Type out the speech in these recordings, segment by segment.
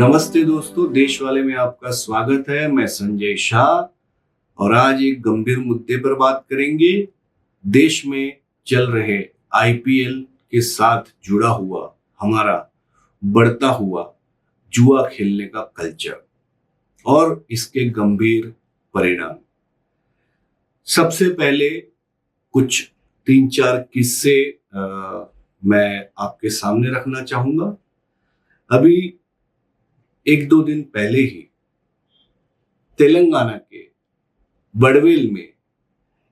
नमस्ते दोस्तों, देश वाले में आपका स्वागत है। मैं संजय शाह और आज एक गंभीर मुद्दे पर बात करेंगे। देश में चल रहे आईपीएल के साथ जुड़ा हुआ हमारा बढ़ता हुआ जुआ खेलने का कल्चर और इसके गंभीर परिणाम। सबसे पहले कुछ 3-4 किस्से मैं आपके सामने रखना चाहूंगा। अभी 1-2 दिन पहले ही तेलंगाना के बड़वेल में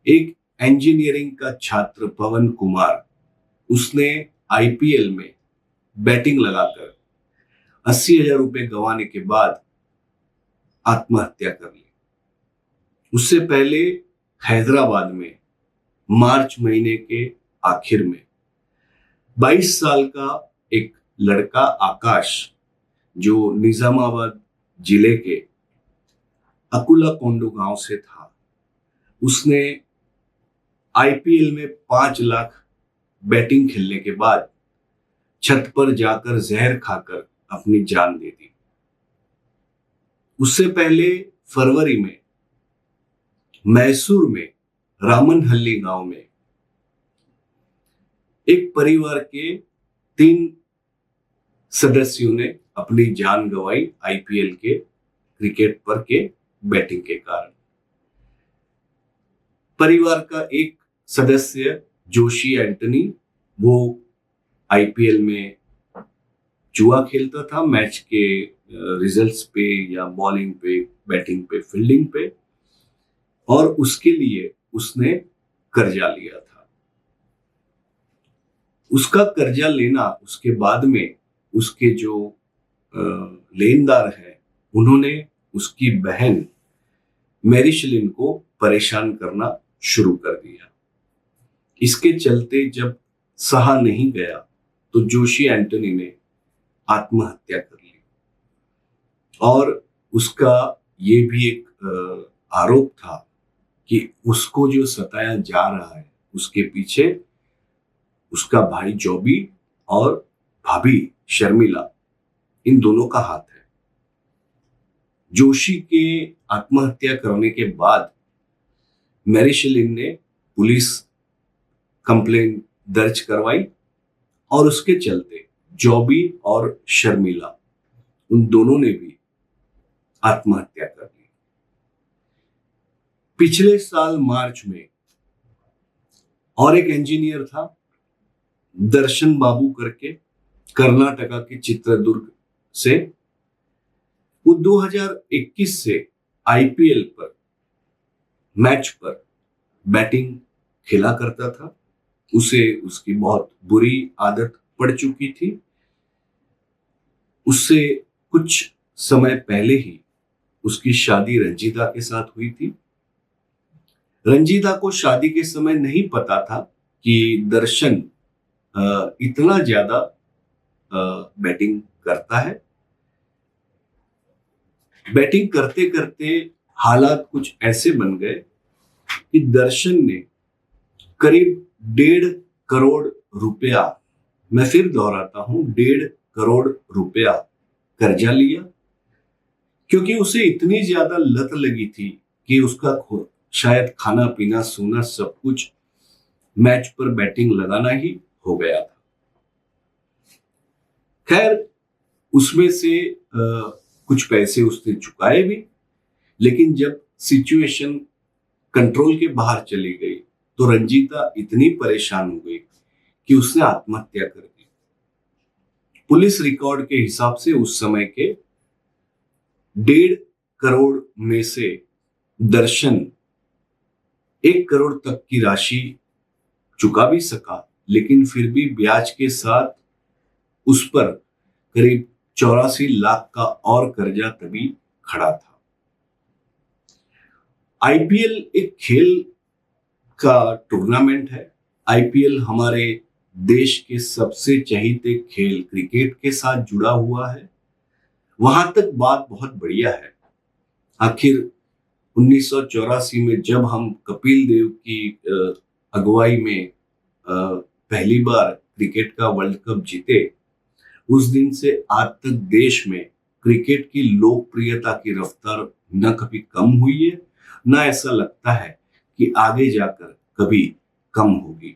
एक इंजीनियरिंग का छात्र पवन कुमार, उसने आईपीएल में बैटिंग लगाकर 80,000 रुपए गंवाने के बाद आत्महत्या कर ली। उससे पहले हैदराबाद में मार्च महीने के आखिर में 22 साल का एक लड़का आकाश, जो निजामाबाद जिले के अकुला कोंडू गांव से था, उसने आईपीएल में 5 लाख बैटिंग खेलने के बाद छत पर जाकर जहर खाकर अपनी जान दे दी। उससे पहले फरवरी में मैसूर में रामनहल्ली गांव में एक परिवार के 3 सदस्यों ने अपनी जान गंवाई आईपीएल के क्रिकेट पर के बैटिंग के कारण। परिवार का एक सदस्य जोशी एंटनी, वो आईपीएल में जुआ खेलता था, मैच के रिजल्ट्स पे या बॉलिंग पे, बैटिंग पे, फील्डिंग पे, और उसके लिए उसने कर्जा लिया था। उसका कर्जा लेना, उसके बाद में उसके जो लेनदार हैं, उन्होंने उसकी बहन मैरिशलिन को परेशान करना शुरू कर दिया। इसके चलते जब सहा नहीं गया तो जोशी एंटनी ने आत्महत्या कर ली। और उसका ये भी एक आरोप था कि उसको जो सताया जा रहा है, उसके पीछे उसका भाई जॉबी और भाभी शर्मिला, इन दोनों का हाथ है। जोशी के आत्महत्या करने के बाद मैरिशलिन ने पुलिस कंप्लेंट दर्ज करवाई और उसके चलते जॉबी और शर्मिला, उन दोनों ने भी आत्महत्या कर ली। पिछले साल मार्च में और एक इंजीनियर था, दर्शन बाबू करके, कर्नाटका के चित्रदुर्ग से। वो 2021 से आईपीएल पर मैच पर बैटिंग खेला करता था। उसे उसकी बहुत बुरी आदत पड़ चुकी थी। उससे कुछ समय पहले ही उसकी शादी रंजीता के साथ हुई थी। रंजीता को शादी के समय नहीं पता था कि दर्शन इतना ज्यादा बैटिंग करता है। बैटिंग करते करते हालात कुछ ऐसे बन गए कि दर्शन ने करीब 1.5 करोड़ रुपया, मैं फिर दोहराता हूं, 1.5 करोड़ रुपया कर्जा लिया, क्योंकि उसे इतनी ज्यादा लत लगी थी कि उसका शायद खाना पीना सोना सब कुछ मैच पर बैटिंग लगाना ही हो गया था। खैर, उसमें से कुछ पैसे उसने चुकाए भी, लेकिन जब सिचुएशन कंट्रोल के बाहर चली गई तो रंजीता इतनी परेशान हो गई कि उसने आत्महत्या कर दी। पुलिस रिकॉर्ड के हिसाब से उस समय के 1.5 करोड़ में से दर्शन 1 करोड़ तक की राशि चुका भी सका, लेकिन फिर भी ब्याज के साथ उस पर करीब 84 लाख का और कर्जा तभी खड़ा था। आईपीएल एक खेल का टूर्नामेंट है। आईपीएल हमारे देश के सबसे चहीते खेल क्रिकेट के साथ जुड़ा हुआ है। वहां तक बात बहुत बढ़िया है। आखिर 1984 में जब हम कपिल देव की अगुवाई में पहली बार क्रिकेट का वर्ल्ड कप जीते, उस दिन से आज तक देश में क्रिकेट की लोकप्रियता की रफ्तार न कभी कम हुई है, ना ऐसा लगता है कि आगे जाकर कभी कम होगी।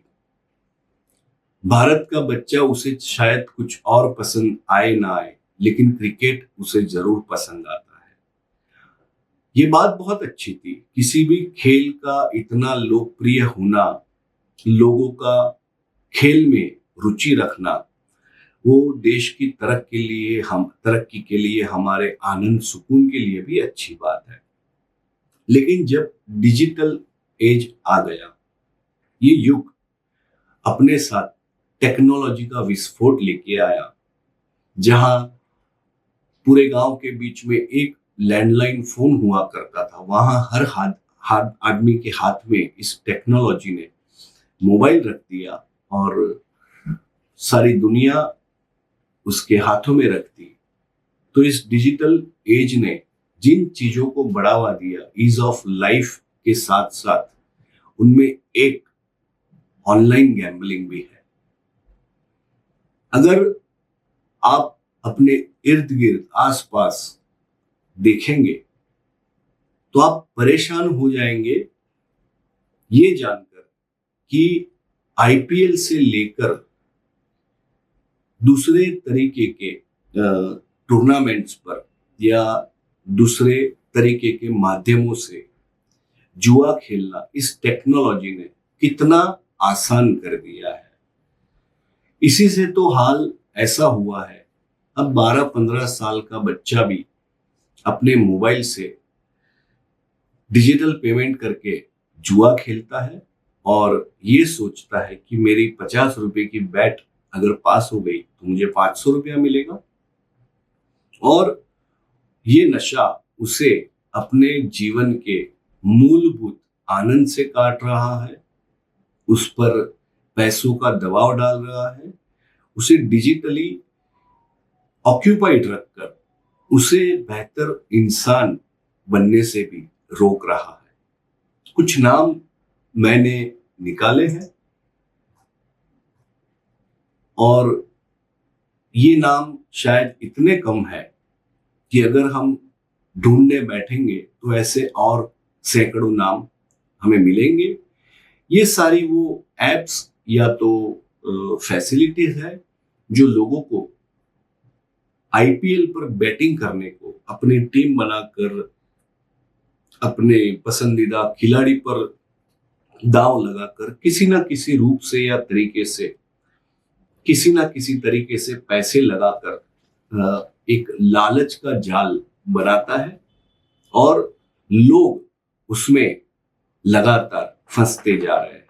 भारत का बच्चा उसे शायद कुछ और पसंद आए ना आए, लेकिन क्रिकेट उसे जरूर पसंद आता है। ये बात बहुत अच्छी थी, किसी भी खेल का इतना लोकप्रिय होना, लोगों का खेल में रुचि रखना, वो देश की तरक्की के लिए, हमारे आनंद सुकून के लिए भी अच्छी बात है। लेकिन जब डिजिटल एज आ गया, ये युग अपने साथ टेक्नोलॉजी का विस्फोट लेके आया, जहां पूरे गांव के बीच में एक लैंडलाइन फोन हुआ करता था, वहां हर हाथ आदमी के हाथ में इस टेक्नोलॉजी ने मोबाइल रख दिया और सारी दुनिया उसके हाथों में रख दी। तो इस डिजिटल एज ने जिन चीजों को बढ़ावा दिया ईज ऑफ लाइफ के साथ साथ, उनमें एक ऑनलाइन गैम्बलिंग भी है। अगर आप अपने इर्द गिर्द आसपास देखेंगे तो आप परेशान हो जाएंगे ये जानकर कि आईपीएल से लेकर दूसरे तरीके के टूर्नामेंट्स पर या दूसरे तरीके के माध्यमों से जुआ खेलना इस टेक्नोलॉजी ने कितना आसान कर दिया है। इसी से तो हाल ऐसा हुआ है, अब 12-15 साल का बच्चा भी अपने मोबाइल से डिजिटल पेमेंट करके जुआ खेलता है और ये सोचता है कि मेरी 50 रुपए की बैट अगर पास हो गई तो मुझे 500 रुपया मिलेगा। और ये नशा उसे अपने जीवन के मूलभूत आनंद से काट रहा है, उस पर पैसों का दबाव डाल रहा है, उसे डिजिटली ऑक्यूपाइड रखकर उसे बेहतर इंसान बनने से भी रोक रहा है। कुछ नाम मैंने निकाले हैं और ये नाम शायद इतने कम है कि अगर हम ढूंढने बैठेंगे तो ऐसे और सैकड़ों नाम हमें मिलेंगे। ये सारी वो एप्स या तो फैसिलिटीज है जो लोगों को आईपीएल पर बैटिंग करने को, अपनी टीम बनाकर अपने पसंदीदा खिलाड़ी पर दांव लगाकर किसी ना किसी रूप से या तरीके से, किसी ना किसी तरीके से पैसे लगाकर एक लालच का जाल बनाता है और लोग उसमें लगातार फंसते जा रहे हैं।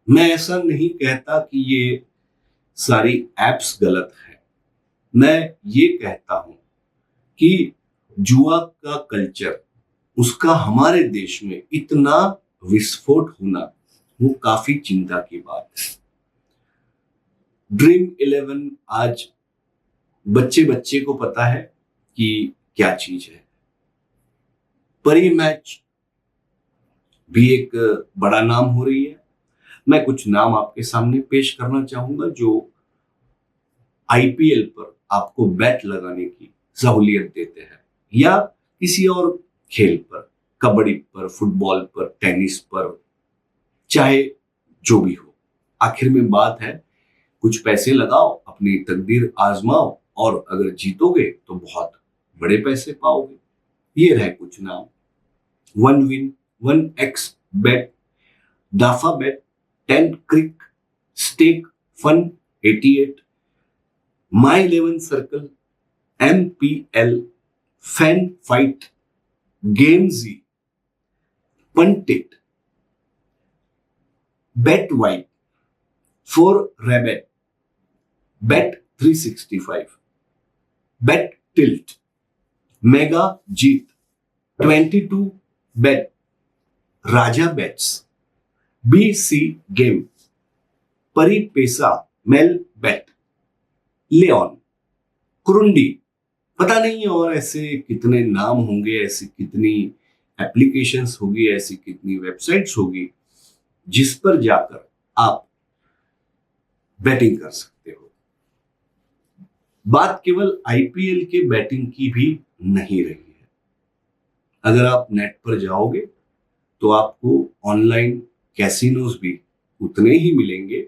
मैं ऐसा नहीं कहता कि ये सारी एप्स गलत है, मैं ये कहता हूं कि जुआ का कल्चर, उसका हमारे देश में इतना विस्फोट होना वो काफी चिंता की बात है। ड्रीम 11 आज बच्चे बच्चे को पता है कि क्या चीज है। परी मैच भी एक बड़ा नाम हो रही है। मैं कुछ नाम आपके सामने पेश करना चाहूंगा जो आईपीएल पर आपको बैट लगाने की सहूलियत देते हैं, या किसी और खेल पर, कबड्डी पर, फुटबॉल पर, टेनिस पर, चाहे जो भी हो। आखिर में बात है, कुछ पैसे लगाओ, अपनी तकदीर आजमाओ और अगर जीतोगे तो बहुत बड़े पैसे पाओगे। ये रहे कुछ नाम: वन विन, वन एक्स बेट, दाफा बेट, 10 क्रिक, स्टेक, फन 88, माई 11 सर्कल, एमपीएल, फैन फाइट, गेमजी, पंटेट, बेट वाइट, फोर रेबेट, बेट 365, बेट टिल्ट, मेगा जीत, 22 बेट, राजा बेट्स, बीसी गेम, परी पेसा, मेल बेट, लेऑन, कुरुंडी, पता नहीं और ऐसे कितने नाम होंगे, ऐसी कितनी एप्लीकेशंस होगी, ऐसी कितनी वेबसाइट्स होगी जिस पर जाकर आप बैटिंग कर सकते हो। बात केवल आईपीएल के बैटिंग की भी नहीं रही है। अगर आप नेट पर जाओगे तो आपको ऑनलाइन कैसीनोज भी उतने ही मिलेंगे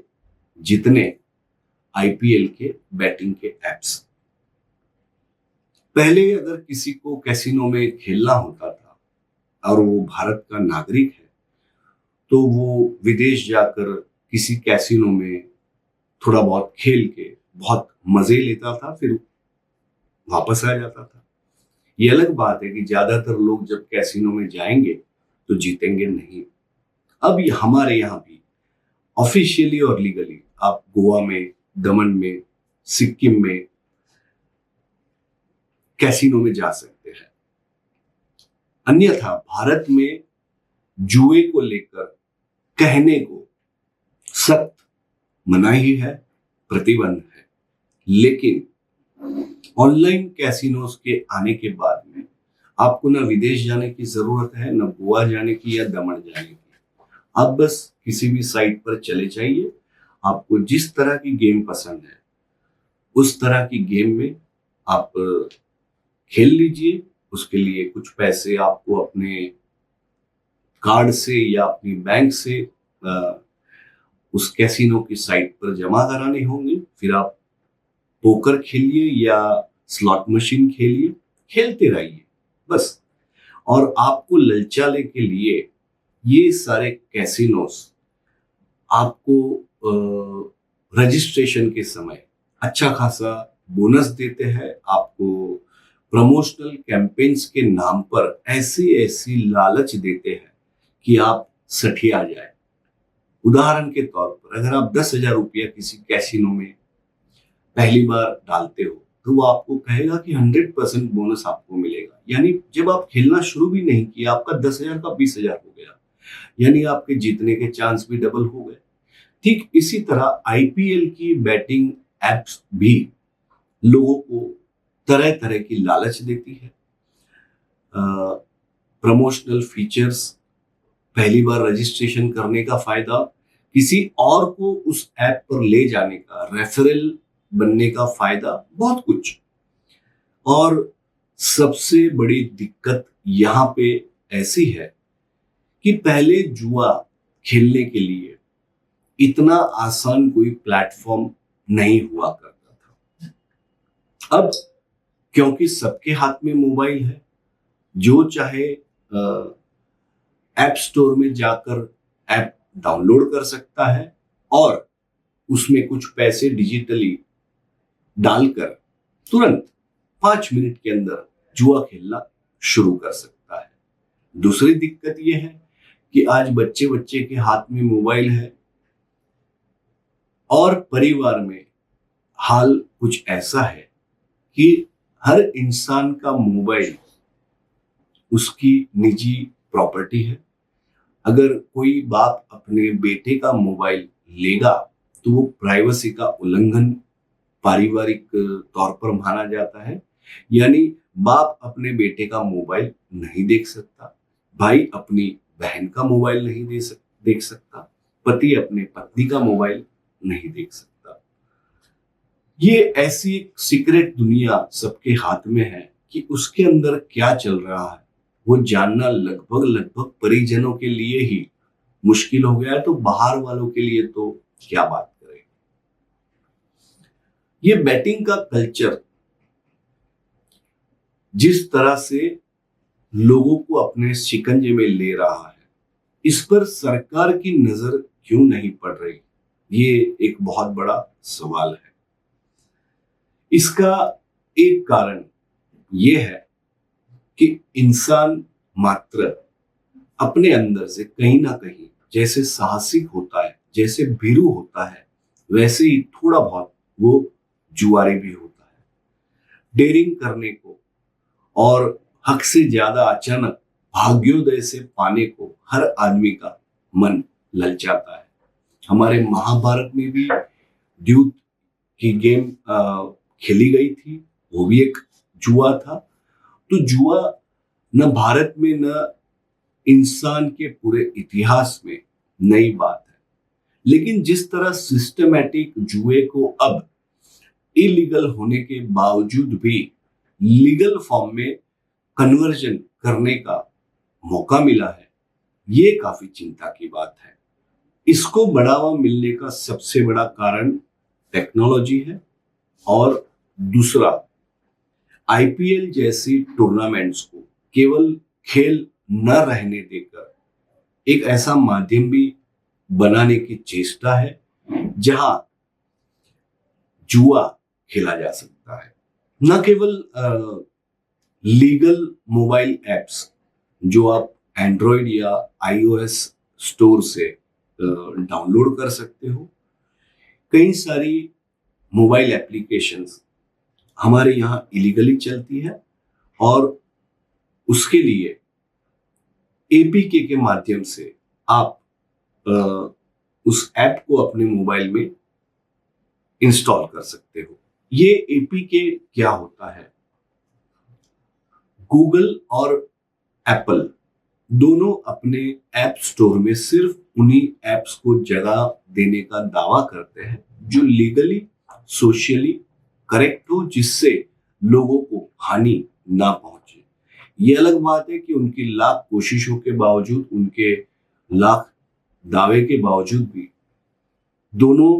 जितने आईपीएल के बैटिंग के एप्स। पहले अगर किसी को कैसीनो में खेलना होता था और वो भारत का नागरिक है तो वो विदेश जाकर किसी कैसीनो में थोड़ा बहुत खेल के बहुत मजे लेता था, फिर वापस आ जाता था। ये अलग बात है कि ज्यादातर लोग जब कैसीनो में जाएंगे तो जीतेंगे नहीं। अब हमारे यहाँ भी ऑफिशियली और लीगली आप गोवा में, दमन में, सिक्किम में कैसीनो में जा सकते हैं। अन्यथा भारत में जुए को लेकर कहने को सख्त मनाही है, प्रतिबंध है। लेकिन ऑनलाइन कैसीनोज के आने के बाद में आपको ना विदेश जाने की जरूरत है, ना गोवा जाने की या दमन जाने की। आप बस किसी भी साइट पर चले जाइए, आपको जिस तरह की गेम पसंद है उस तरह की गेम में आप खेल लीजिए। उसके लिए कुछ पैसे आपको अपने कार्ड से या अपनी बैंक से उस कैसीनो की साइट पर जमा कराने होंगे। फिर आप पोकर खेलिए या स्लॉट मशीन खेलिए, खेलते रहिए बस। और आपको ललचाने के लिए ये सारे कैसीनोस आपको रजिस्ट्रेशन के समय अच्छा खासा बोनस देते हैं। आपको प्रमोशनल कैंपेन्स के नाम पर ऐसी ऐसी लालच देते हैं कि आप सठिया जाए। उदाहरण के तौर पर अगर आप 10,000 रुपया किसी कैसीनो में पहली बार डालते हो तो वो आपको कहेगा कि 100% बोनस आपको मिलेगा। यानी जब आप खेलना शुरू भी नहीं किया आपका 10,000 का 20,000 हो गया, यानी आपके जीतने के चांस भी डबल हो गए। ठीक इसी तरह आईपीएल की बैटिंग एप्स भी लोगों को तरह तरह की लालच देती है। प्रमोशनल फीचर्स, पहली बार रजिस्ट्रेशन करने का फायदा, किसी और को उस ऐप पर ले जाने का, रेफरल बनने का फायदा, बहुत कुछ। और सबसे बड़ी दिक्कत यहां पे ऐसी है कि पहले जुआ खेलने के लिए इतना आसान कोई प्लेटफॉर्म नहीं हुआ करता था। अब क्योंकि सबके हाथ में मोबाइल है, जो चाहे ऐप स्टोर में जाकर ऐप डाउनलोड कर सकता है और उसमें कुछ पैसे डिजिटली डालकर तुरंत 5 मिनट के अंदर जुआ खेलना शुरू कर सकता है। दूसरी दिक्कत यह है कि आज बच्चे बच्चे के हाथ में मोबाइल है और परिवार में हाल कुछ ऐसा है कि हर इंसान का मोबाइल उसकी निजी प्रॉपर्टी है। अगर कोई बाप अपने बेटे का मोबाइल लेगा तो वो प्राइवेसी का उल्लंघन पारिवारिक तौर पर माना जाता है। यानी बाप अपने बेटे का मोबाइल नहीं देख सकता, भाई अपनी बहन का मोबाइल नहीं देख सकता, पति अपने पत्नी का मोबाइल नहीं देख सकता। ये ऐसी एक सीक्रेट दुनिया सबके हाथ में है कि उसके अंदर क्या चल रहा है वो जानना लगभग लगभग परिजनों के लिए ही मुश्किल हो गया है, तो बाहर वालों के लिए तो क्या बात करें। ये बैटिंग का कल्चर जिस तरह से लोगों को अपने शिकंजे में ले रहा है, इस पर सरकार की नजर क्यों नहीं पड़ रही, ये एक बहुत बड़ा सवाल है। इसका एक कारण यह है कि इंसान मात्र अपने अंदर से कहीं ना कहीं जैसे साहसिक होता है, जैसे भीरू होता है, वैसे ही थोड़ा बहुत वो जुआरी भी होता है। डेयरिंग करने को और हक से ज्यादा अचानक भाग्योदय से पाने को हर आदमी का मन ललचाता है। हमारे महाभारत में भी द्यूत की गेम खेली गई थी, वो भी एक जुआ था। तो जुआ न भारत में न इंसान के पूरे इतिहास में नई बात है, लेकिन जिस तरह सिस्टमैटिक जुए को अब इलीगल होने के बावजूद भी लीगल फॉर्म में कन्वर्जन करने का मौका मिला है, ये काफी चिंता की बात है। इसको बढ़ावा मिलने का सबसे बड़ा कारण टेक्नोलॉजी है, और दूसरा आईपीएल जैसी टूर्नामेंट्स को केवल खेल न रहने देकर एक ऐसा माध्यम भी बनाने की चेष्टा है जहां जुआ खेला जा सकता है। न केवल लीगल मोबाइल एप्स जो आप एंड्रॉयड या आईओएस स्टोर से डाउनलोड कर सकते हो, कई सारी मोबाइल एप्लीकेशंस हमारे यहाँ इलीगली चलती है, और उसके लिए एपीके के माध्यम से आप उस ऐप को अपने मोबाइल में इंस्टॉल कर सकते हो। ये एपीके क्या होता है? गूगल और एप्पल दोनों अपने ऐप स्टोर में सिर्फ उन्हीं ऐप्स को जगह देने का दावा करते हैं जो लीगली सोशली करेक्ट हो, जिससे लोगों को हानि ना पहुंचे। ये अलग बात है कि उनकी लाख कोशिशों के बावजूद, उनके लाख दावे के बावजूद भी दोनों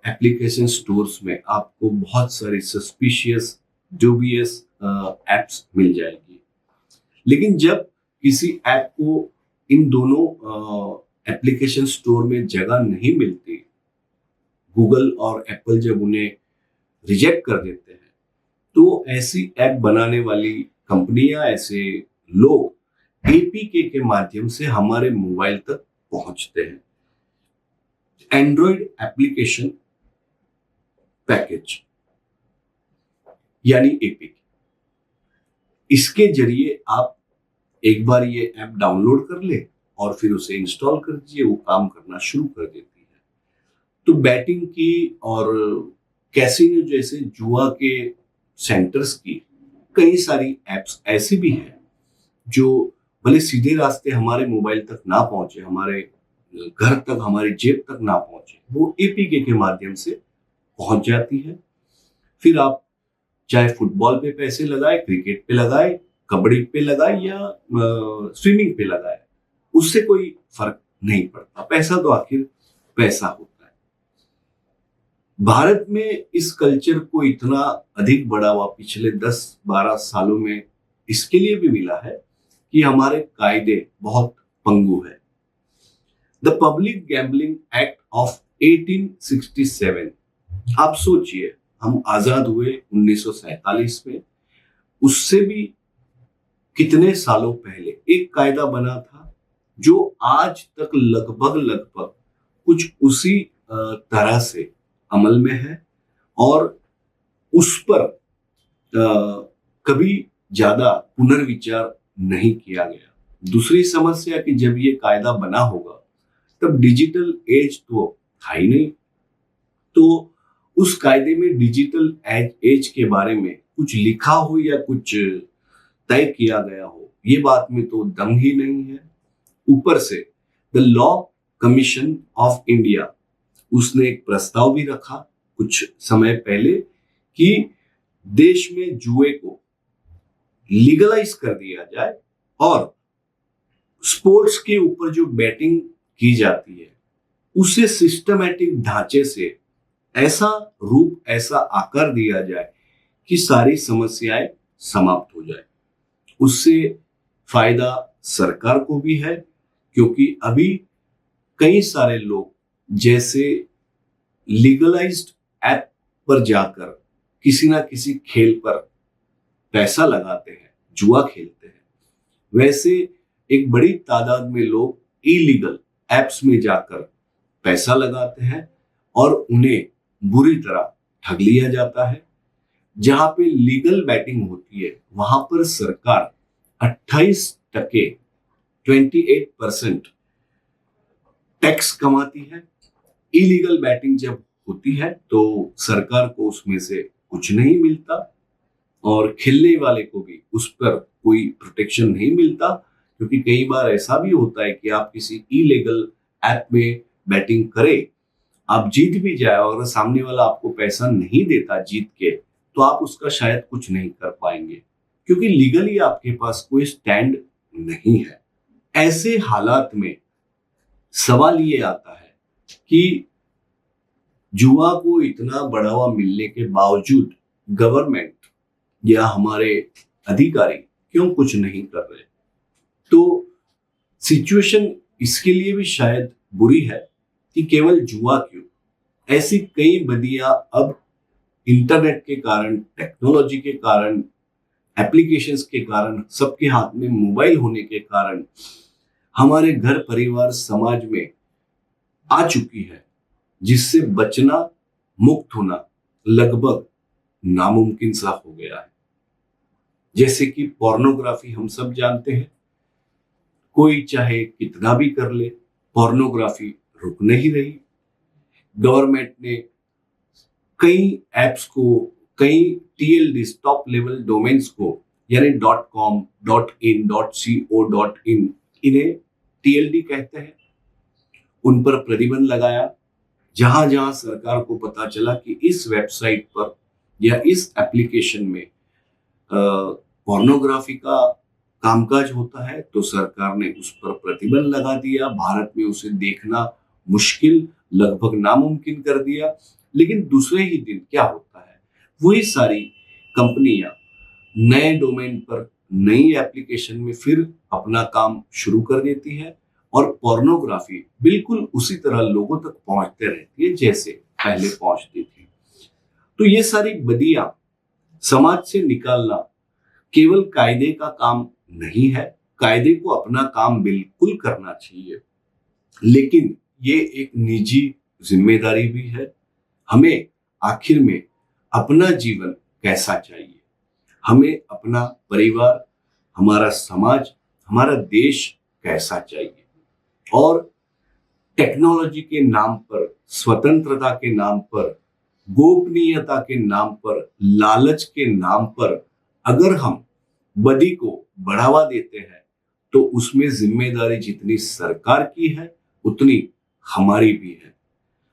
एप्लीकेशन स्टोर्स में आपको बहुत सारी सस्पिशियस ड्यूबियस एप्स मिल जाएगी। लेकिन जब किसी ऐप को इन दोनों एप्लीकेशन स्टोर में जगह नहीं मिलती, गूगल और एप्पल जब उन्हें रिजेक्ट कर देते हैं, तो ऐसी ऐप बनाने वाली कंपनियां, ऐसे लोग एपीके के माध्यम से हमारे मोबाइल तक पहुंचते हैं। एंड्रॉयड एप्लीकेशन पैकेज यानी एपीके, इसके जरिए आप एक बार ये ऐप डाउनलोड कर ले और फिर उसे इंस्टॉल कर दीजिए, वो काम करना शुरू कर देती है। तो बैटिंग की और कैसीनो जैसे जुआ के सेंटर्स की कई सारी एप्स ऐसी भी हैं जो भले सीधे रास्ते हमारे मोबाइल तक ना पहुंचे, हमारे घर तक, हमारी जेब तक ना पहुंचे, वो एपीके के माध्यम से पहुंच जाती है। फिर आप चाहे फुटबॉल पे पैसे लगाए, क्रिकेट पे लगाए, कबड्डी पे लगाए या स्विमिंग पे लगाए, उससे कोई फर्क नहीं पड़ता। पैसा तो आखिर पैसा होता है। भारत में इस कल्चर को इतना अधिक बढ़ावा पिछले 10-12 सालों में इसके लिए भी मिला है कि हमारे कायदे बहुत पंगु है। The public gambling act of 1867, आप सोचिए, हम आजाद हुए 1947 में, उससे भी कितने सालों पहले एक कायदा बना था जो आज तक लगभग कुछ उसी तरह से अमल में है, और उस पर कभी ज्यादा पुनर्विचार नहीं किया गया। दूसरी समस्या कि जब ये कायदा बना होगा तब डिजिटल एज तो था ही नहीं, तो उस कायदे में डिजिटल एज के बारे में कुछ लिखा हो या कुछ तय किया गया हो, ये बात में तो दम ही नहीं है। ऊपर से the law commission of India, उसने एक प्रस्ताव भी रखा कुछ समय पहले कि देश में जुए को लीगलाइज कर दिया जाए, और स्पोर्ट्स के ऊपर जो बैटिंग की जाती है उसे सिस्टमैटिक ढांचे से ऐसा रूप, ऐसा आकार दिया जाए कि सारी समस्याएं समाप्त हो जाए। उससे फायदा सरकार को भी है, क्योंकि अभी कई सारे लोग जैसे लीगलाइज्ड ऐप पर जाकर किसी ना किसी खेल पर पैसा लगाते हैं, जुआ खेलते हैं, वैसे एक बड़ी तादाद में लोग इलीगल एप्स में जाकर पैसा लगाते हैं और उन्हें बुरी तरह ठग लिया जाता है। जहां पे लीगल बैटिंग होती है वहां पर सरकार 28% 28% टैक्स कमाती है। इलीगल बैटिंग जब होती है तो सरकार को उसमें से कुछ नहीं मिलता, और खेलने वाले को भी उस पर कोई प्रोटेक्शन नहीं मिलता, क्योंकि कई बार ऐसा भी होता है कि आप किसी इलीगल ऐप में बैटिंग करें आप जीत भी जाए और सामने वाला आपको पैसा नहीं देता जीत के, तो आप उसका शायद कुछ नहीं कर पाएंगे, क्योंकि लीगली आपके पास कोई स्टैंड नहीं है। ऐसे हालात में सवाल ये आता है कि जुआ को इतना बढ़ावा मिलने के बावजूद गवर्नमेंट या हमारे अधिकारी क्यों कुछ नहीं कर रहे। तो सिचुएशन इसके लिए भी शायद बुरी है कि केवल जुआ क्यों, ऐसी कई बदियां अब इंटरनेट के कारण, टेक्नोलॉजी के कारण, एप्लीकेशंस के कारण, सबके हाथ में मोबाइल होने के कारण हमारे घर परिवार समाज में आ चुकी है, जिससे बचना, मुक्त होना लगभग नामुमकिन सा हो गया है। जैसे कि पोर्नोग्राफी हम सब जानते हैं, कोई चाहे कितना भी कर ले, पोर्नोग्राफी रुक नहीं रही। गवर्नमेंट ने कई एप्स को, कई टीएलडी टॉप लेवल डोमेन्स को, यानी .com, .in, .co, .in, इन्हें टीएलडी कहते हैं, उन पर प्रतिबंध लगाया। जहां जहां सरकार को पता चला कि इस वेबसाइट पर या इस एप्लीकेशन में पोर्नोग्राफी का कामकाज होता है, तो सरकार ने उस पर प्रतिबंध लगा दिया। भारत में उसे देखना मुश्किल, लगभग नामुमकिन कर दिया। लेकिन दूसरे ही दिन क्या होता है, वही सारी कंपनियां नए डोमेन पर, नई एप्लीकेशन में फिर अपना काम शुरू कर देती है और पोर्नोग्राफी बिल्कुल उसी तरह लोगों तक पहुंचते रहती है जैसे पहले पहुंचती थी। तो ये सारी बदियां समाज से निकालना केवल कायदे का काम नहीं है। कायदे को अपना काम बिल्कुल करना चाहिए, लेकिन ये एक निजी जिम्मेदारी भी है। हमें आखिर में अपना जीवन कैसा चाहिए, हमें अपना परिवार, हमारा समाज, हमारा देश कैसा चाहिए। और टेक्नोलॉजी के नाम पर, स्वतंत्रता के नाम पर, गोपनीयता के नाम पर, लालच के नाम पर अगर हम बदी को बढ़ावा देते हैं, तो उसमें जिम्मेदारी जितनी सरकार की है उतनी हमारी भी है।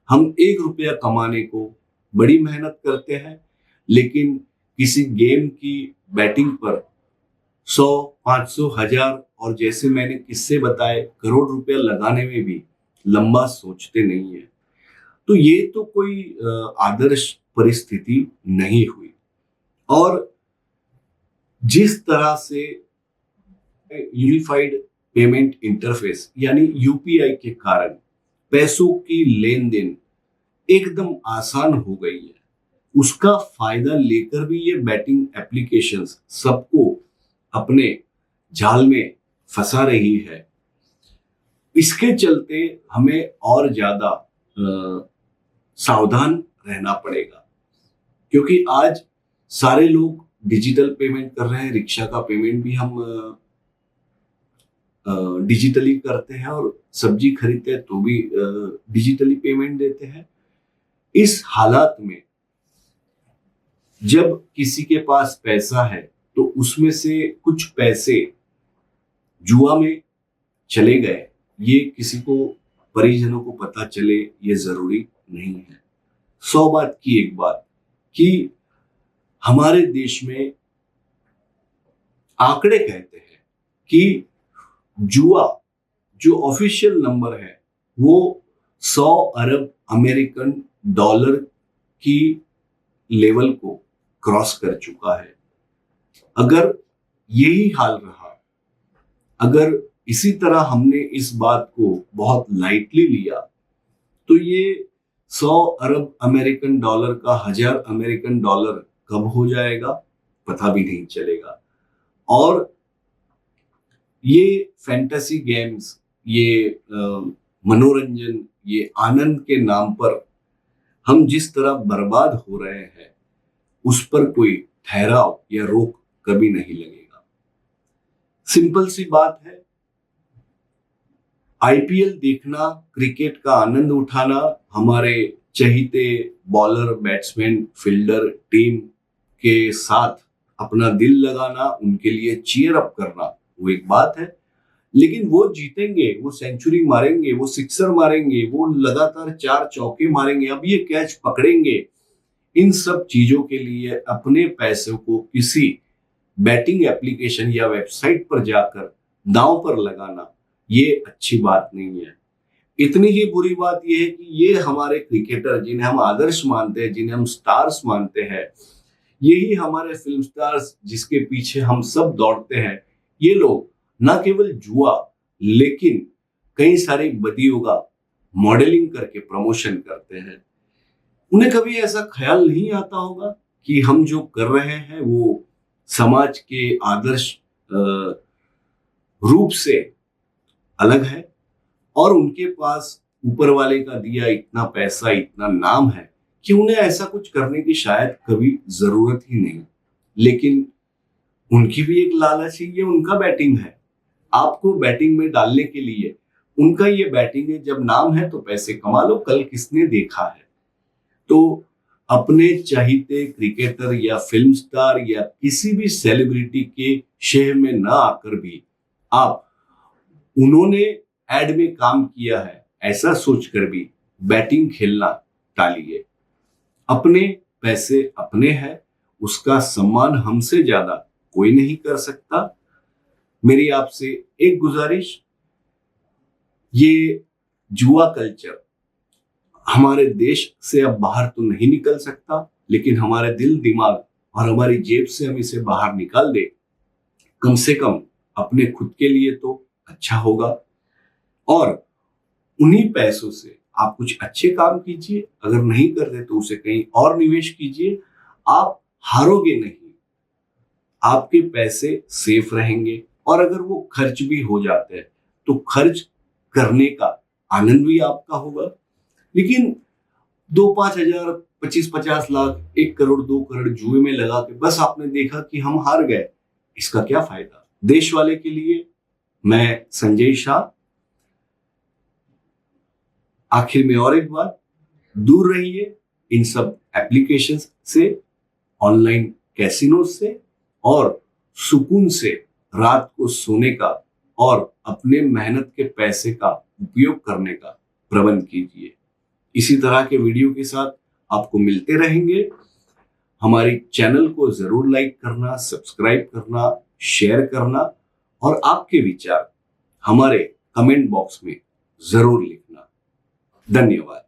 हम 1 रुपया कमाने को बड़ी मेहनत करते हैं, लेकिन किसी गेम की बैटिंग पर 100, 500, 1000 और जैसे मैंने किस्से बताए करोड़ रुपया लगाने में भी लंबा सोचते नहीं है। तो ये तो कोई आदर्श परिस्थिति नहीं हुई। और जिस तरह से यूनिफाइड पेमेंट इंटरफेस यानी यूपीआई के कारण पैसों की लेन देन एकदम आसान हो गई है, उसका फायदा लेकर भी ये बैटिंग एप्लीकेशंस सबको अपने जाल में फंसा रही है। इसके चलते हमें और ज्यादा सावधान रहना पड़ेगा, क्योंकि आज सारे लोग डिजिटल पेमेंट कर रहे हैं। रिक्शा का पेमेंट भी हम डिजिटली करते हैं और सब्जी खरीदते हैं तो भी डिजिटली पेमेंट देते हैं। इस हालात में जब किसी के पास पैसा है तो उसमें से कुछ पैसे जुआ में चले गए, ये किसी को, परिजनों को पता चले ये जरूरी नहीं है। 100 बात की एक बात कि हमारे देश में आंकड़े कहते हैं कि जुआ जो ऑफिशियल नंबर है वो 100 अरब अमेरिकन डॉलर की लेवल को क्रॉस कर चुका है। अगर यही हाल रहा, अगर इसी तरह हमने इस बात को बहुत लाइटली लिया, तो ये 100 अरब अमेरिकन डॉलर का 1000 अमेरिकन डॉलर कब हो जाएगा पता भी नहीं चलेगा। और ये फैंटेसी गेम्स, ये मनोरंजन, ये आनंद के नाम पर हम जिस तरह बर्बाद हो रहे हैं, उस पर कोई ठहराव या रोक कभी नहीं लगेगा। सिंपल सी बात है, आईपीएल देखना, क्रिकेट का आनंद उठाना, हमारे चहीते बॉलर, बैट्समैन, फील्डर टीम के साथ अपना दिल लगाना, उनके लिए चीयर अप करना, वो एक बात है। लेकिन वो जीतेंगे, वो सेंचुरी मारेंगे, वो सिक्सर मारेंगे, वो लगातार 4 चौके मारेंगे, अब ये कैच पकड़ेंगे। इन सब चीजों के लिए अपने पैसों को किसी बैटिंग एप्लीकेशन या वेबसाइट पर जाकर दांव पर लगाना, ये अच्छी बात नहीं है। इतनी ही बुरी बात यह है कि ये हमारे क्रिकेटर जिन्हें हम आदर्श मानते हैं, जिन्हें हम स्टार्स मानते हैं, यही हमारे फिल्म स्टार्स जिसके पीछे हम सब दौड़ते हैं, ये लोग न केवल जुआ लेकिन कई सारी बदियों का मॉडलिंग करके प्रमोशन करते हैं। उन्हें कभी ऐसा ख्याल नहीं आता होगा कि हम जो कर रहे हैं वो समाज के आदर्श रूप से अलग है, और उनके पास ऊपर वाले का दिया इतना पैसा, इतना नाम है कि उन्हें ऐसा कुछ करने की शायद कभी जरूरत ही नहीं। लेकिन उनकी भी एक लालच है, ये उनका बैटिंग है। आपको बैटिंग में डालने के लिए उनका ये बैटिंग है, जब नाम है तो पैसे कमा लो, कल किसने देखा है। तो अपने चाहते क्रिकेटर या फिल्म स्टार या किसी भी सेलिब्रिटी के शहर में ना आकर भी आप उन्होंने एड में काम किया है ऐसा सोचकर भी बैटिंग खेलना टालिए। अपने पैसे अपने हैं, उसका सम्मान हमसे ज्यादा कोई नहीं कर सकता। मेरी आपसे एक गुजारिश, ये जुआ कल्चर हमारे देश से अब बाहर तो नहीं निकल सकता, लेकिन हमारे दिल दिमाग और हमारी जेब से हम इसे बाहर निकाल दे, कम से कम अपने खुद के लिए तो अच्छा होगा। और उन्हीं पैसों से आप कुछ अच्छे काम कीजिए, अगर नहीं करते तो उसे कहीं और निवेश कीजिए। आप हारोगे नहीं, आपके पैसे सेफ रहेंगे, और अगर वो खर्च भी हो जाते हैं तो खर्च करने का आनंद भी आपका होगा। लेकिन 2-5 हजार, 25-50 लाख, 1 करोड़ 2 करोड़ जुए में लगा के बस आपने देखा कि हम हार गए, इसका क्या फायदा। देश वाले के लिए मैं संजय शाह, आखिर में और एक बात, दूर रहिए इन सब एप्लीकेशंस से, ऑनलाइन कैसीनो से, और सुकून से रात को सोने का और अपने मेहनत के पैसे का उपयोग करने का प्रबंध कीजिए। इसी तरह के वीडियो के साथ आपको मिलते रहेंगे। हमारी चैनल को जरूर लाइक करना, सब्सक्राइब करना, शेयर करना, और आपके विचार हमारे कमेंट बॉक्स में जरूर लिखना। धन्यवाद।